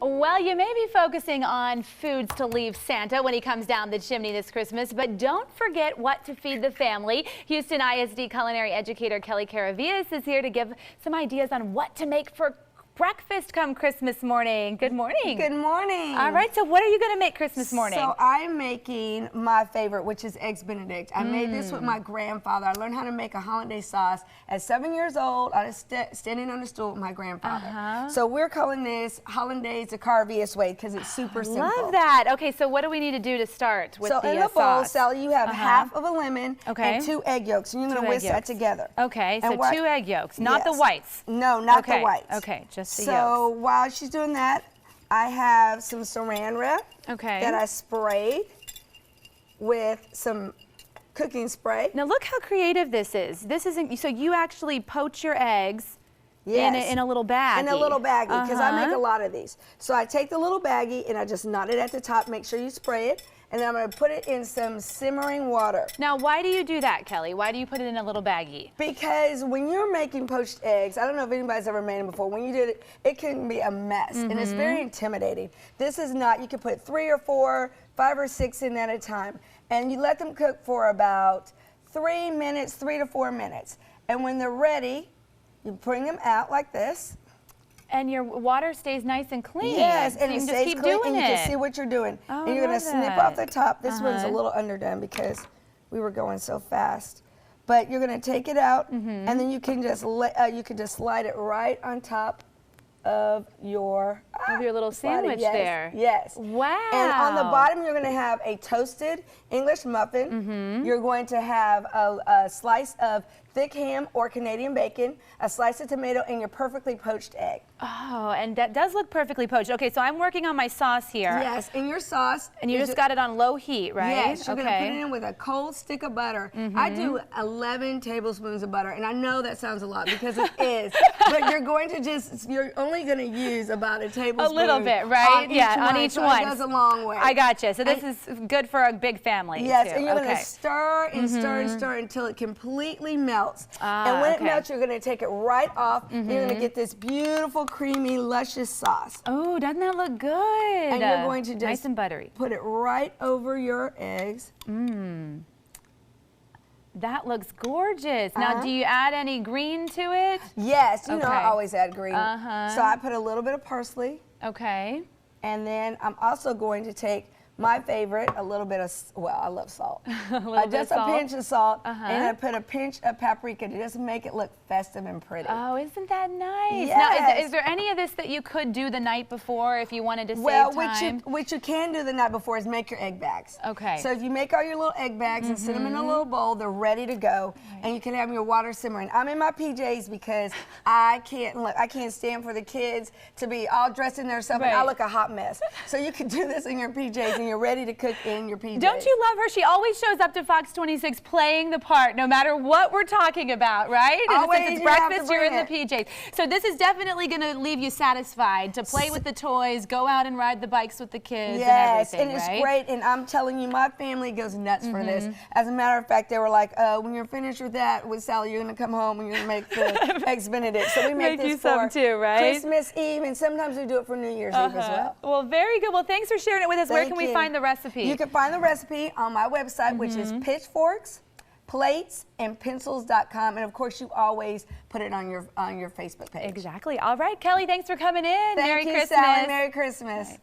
Well, you may be focusing on foods to leave Santa when he comes down the chimney this Christmas, but don't forget what to feed the family. Houston ISD culinary educator Kellie Karavias is here to give some ideas on what to make for breakfast come Christmas morning. Good morning. Good morning. All right, so what are you going to make Christmas morning? So I'm making my favorite, which is eggs Benedict. I made this with my grandfather. I learned how to make a Hollandaise sauce at 7 years old. I was standing on a stool with my grandfather. So we're calling this Hollandaise the Karavias way because it's super simple. Love that. Okay, so what do we need to do to start with the sauce? So in the bowl, Sally, you have half of a lemon and 2 egg yolks, and you're going to whisk that together. Okay, so 2 egg yolks, not the whites. No, not the whites. Okay, just the so yolks. while she's doing that, I have some saran wrap that I sprayed with some cooking spray. Now look how creative this is. This isn't, so you actually poach your eggs in a little baggie. In a little baggie, because I make a lot of these. So I take the little baggie and I just knot it at the top, make sure you spray it, and then I'm going to put it in some simmering water. Now, why do you do that, Kellie? Why do you put it in a little baggie? Because when you're making poached eggs, I don't know if anybody's ever made them before, when you do it, it can be a mess, and it's very intimidating. This is not, you can put 3 or 4, 5 or 6 in at a time, and you let them cook for about 3 minutes, 3 to 4 minutes. And when they're ready, you bring them out like this. And your water stays nice and clean. Yes, and so it stays clean, and you can see what you're doing. Oh, and you're going to snip off the top. This one's a little underdone because we were going so fast. But you're going to take it out, and then you can just slide it right on top of your little sandwich there. Yes. Wow. And on the bottom, you're going to have a toasted English muffin. You're going to have a slice of thick ham or Canadian bacon, a slice of tomato, and your perfectly poached egg. Oh, and that does look perfectly poached. Okay, so I'm working on my sauce here. Yes, and your sauce. And you just got it on low heat, right? Yes, you're going to put it in with a cold stick of butter. I do 11 tablespoons of butter, and I know that sounds a lot because it is, but you're going to you're only going to use about a tablespoon. A little bit, right? On each one. It goes a long way. I gotcha. So this is good for a big family. Yes, too. and you're going to stir and stir and stir until it completely melts. And when it melts, you're going to take it right off. You're going to get this beautiful, creamy, luscious sauce. Oh, doesn't that look good? And you're going to just nice and buttery. Put it right over your eggs. That looks gorgeous. Now, do you add any green to it? Yes, you know I always add green. So I put a little bit of parsley. Okay. And then I'm also going to take my favorite, a little bit of, well, I love salt. Just a pinch of salt, and I put a pinch of paprika to just make it look festive and pretty. Oh, isn't that nice? Yes. Now, is there any of this that you could do the night before if you wanted to save time? What you can do the night before is make your egg bags. Okay. So if you make all your little egg bags and set them in a little bowl, they're ready to go, and you can have your water simmering. I'm in my PJs because I can't stand for the kids to be all dressed in their stuff, and I look a hot mess. So you can do this in your PJs, and you're ready to cook in your PJs. Don't you love her? She always shows up to Fox 26 playing the part, no matter what we're talking about, right? Always, since it's breakfast, you're in the PJs. So this is definitely going to leave you satisfied to play with the toys, go out and ride the bikes with the kids, and everything, and it's great. And I'm telling you, my family goes nuts for this. As a matter of fact, they were like, when you're finished with that, with Sally, you're going to come home and you're going to make the eggs Benedict. So we make this for too, right? Christmas Eve, and sometimes we do it for New Year's Eve as well. Well, very good. Well, thanks for sharing it with us. Where can we find the recipe? You can find the recipe on my website, which is pitchforks, plates, and pencils.com. And of course, you always put it on your Facebook page. Exactly. All right, Kellie, thanks for coming in. Merry Christmas. Sally. Merry Christmas.